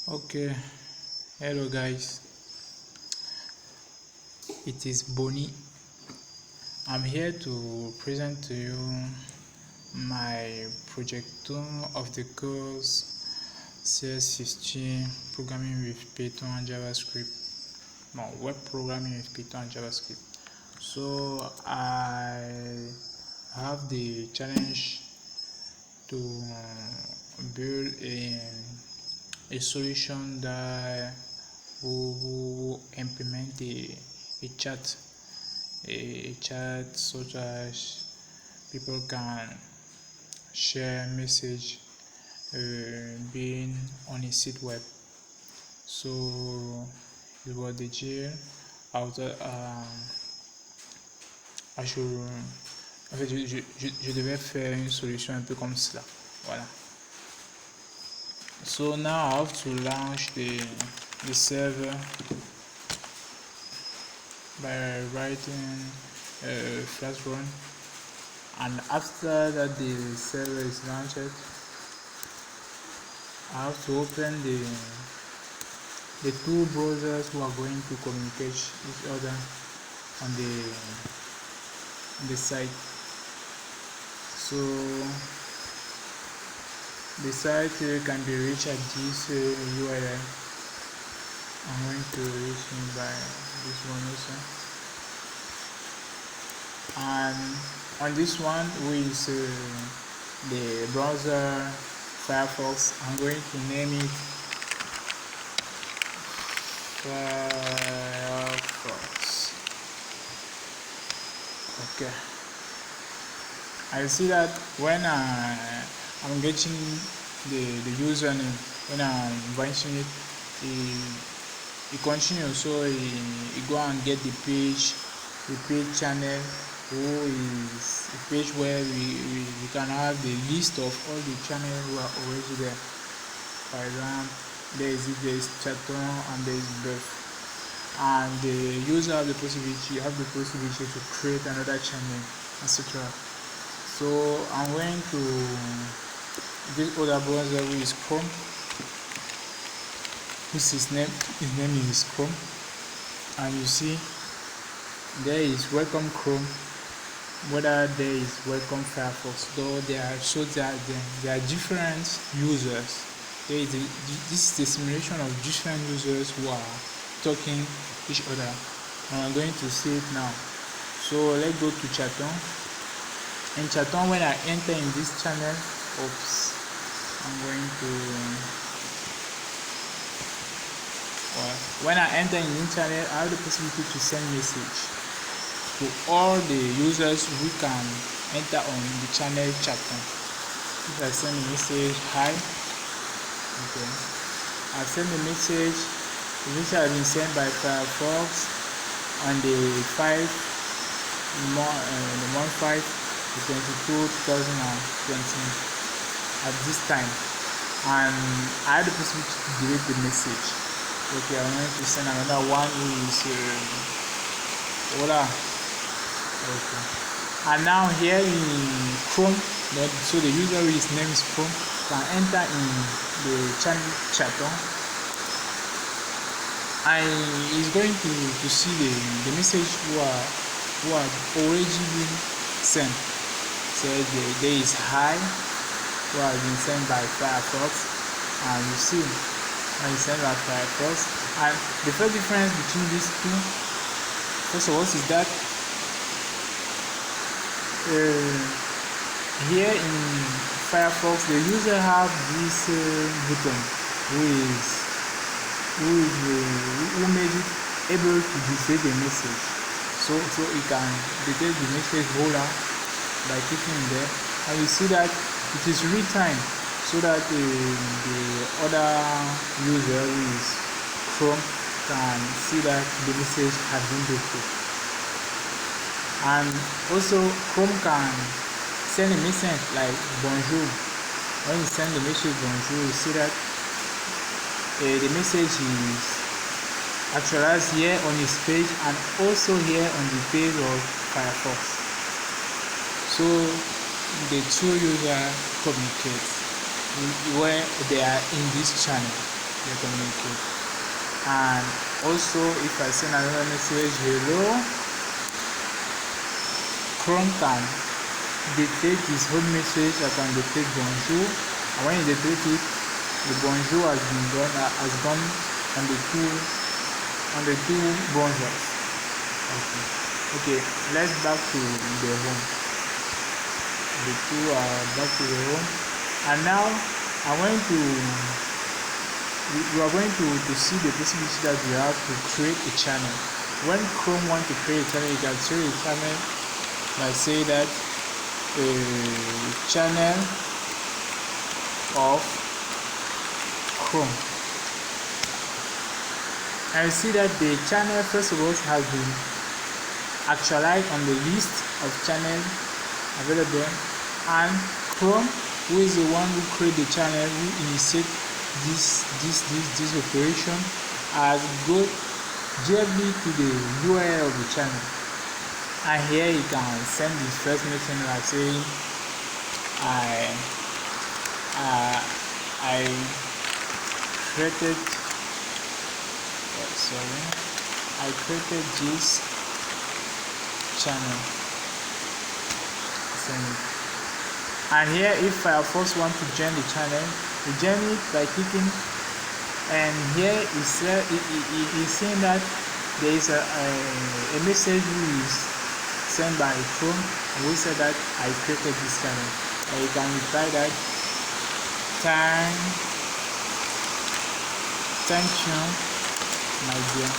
Okay, hello guys, it is Bonnie. I'm here to present to you my project 2 of the course CS15 programming with Python and JavaScript. No, web programming with Python and JavaScript. So I have the challenge to build a solution that will implement a chat such as people can share message being on a site web. So it was the deal. After, en fait, je devais faire une solution un peu comme cela. Voilà. So now I have to launch the server by writing Flask run, and after that the server is launched, I have to open the two browsers who are going to communicate each other on the site. So the site can be reached at this URL. I'm going to reach it by this one also, and on this one, which is the browser Firefox, I'm going to name it Firefox. Okay, I see that when I'm getting the username, when I'm inviting it, it continues. So you go and get the page channel, who is a page where we can have the list of all the channels who are already there. For example, there is Chaton and there is Buff, and the user have the possibility to create another channel, etc. So I'm going to this other browser, who is Chrome. His name is Chrome, and you see there is welcome Chrome, whether there is welcome Firefox, though there are different users. This is the simulation of different users who are talking each other, and I'm going to see it now. So let's go to Chaton. In Chaton, when I enter in this channel, when I enter in the internet, I have the possibility to send message to all the users who can enter on the channel Chaton. If I send a message, hi, okay, I send a message which has been sent by Firefox on the month 5 to 22 2020 at this time, and I had the possibility to delete the message. Okay, I'm going to send another one, who is hola. Okay, and now here in Chrome, so the user whose name is Chrome can enter in the channel Chaton, and he's going to see the message who are already been sent. So there is hi, who has been sent by Firefox, and you see when you send by Firefox. And the first difference between these two, first of all, is that here in Firefox the user have this button who made it able to display the message. So you can detect the message holder by clicking there, and you see that it is real time, so that the other user, who is Chrome, can see that the message has been deleted. And also Chrome can send a message like bonjour. When you send the message bonjour, you see that the message is actualized here on his page and also here on the page of Firefox. So the two users communicate where they are in this channel. they communicate. And also if I send another message, hello, Chrome can detect this whole message. I can detect bonjour, and when you detect it, the bonjour has gone on the two bonjours. Okay, let's back to the home. The two are back to the home, and now I'm going to we are going to see the possibility that we have to create a channel. When Chrome wants to create a channel, you can create a channel by saying that a channel of Chrome. And you see that the channel first of all has been actualized on the list of channels available, and Chrome, who is the one who created the channel, who initiated this operation, has go directly to the URL of the channel. And here you can send this first message like saying I created I created this channel. And here if I first want to join the channel, you join it by clicking, and here is saying that there is a message which is sent by Chrome, and we said that I created this channel, and you can reply that thank you my dear.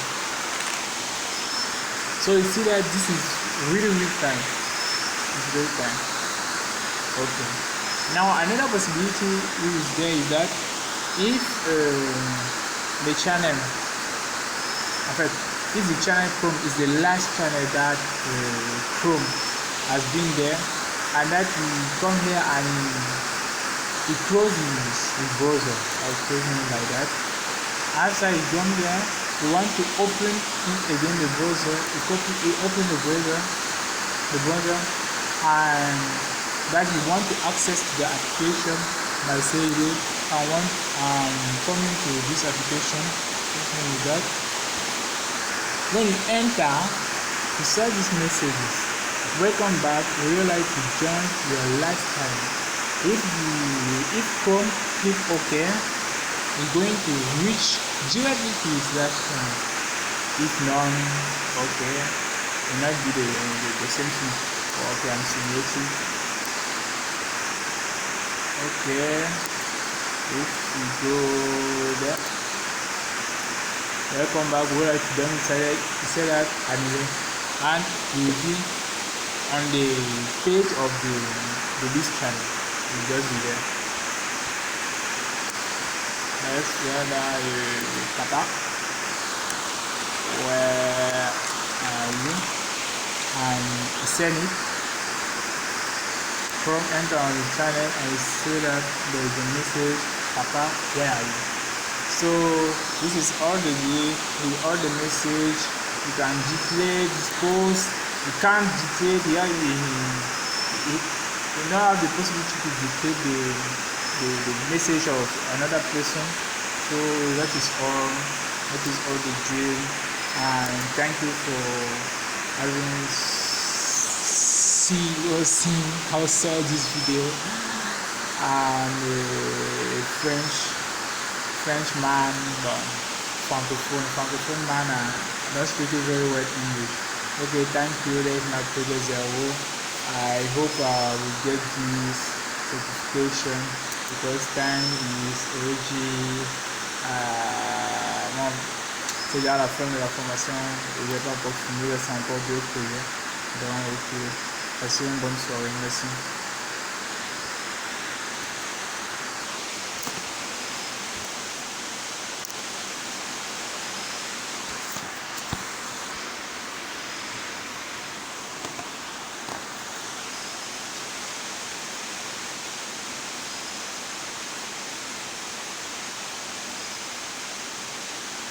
So you see that this is really fine. It's very fine. Okay, now another possibility is there is that if the channel, in fact, if the channel Chrome is the last channel that Chrome has been there, and that we come here and it closes his browser, I'll close it like that. After it's done there, we want to open it again, the browser. We open the browser, and that we want to access the application by saying I want coming to this application, something like that. When you enter, you see these messages. Welcome back. We would like to join your last time. If Chrome click OK, it's going to reach directly to his last time. If none, okay, it might be the same thing. Okay, I'm simulating. Okay, if we go there, welcome back. We like to done it. Say that and we will be on the page of the list channel. We'll just be there. Let's gather Papa. Where are you? And send it. From enter on the channel and you see that there is a message, Papa, where are you? So this is all the way with all the message. You can declare this post. You can't declare here. You now have the possibility to declare the message of another person. So that is all the drill, and thank you for having seen how saw this video. And French man, but francophone man, not speaking very well English. Okay, thank you. That is my project zero. I hope we get this certification, because time is already c'est déjà la fin de la formation. Je vais pas encore finir, c'est encore deux projets. Donc, ok, passez une bonne soirée. Merci.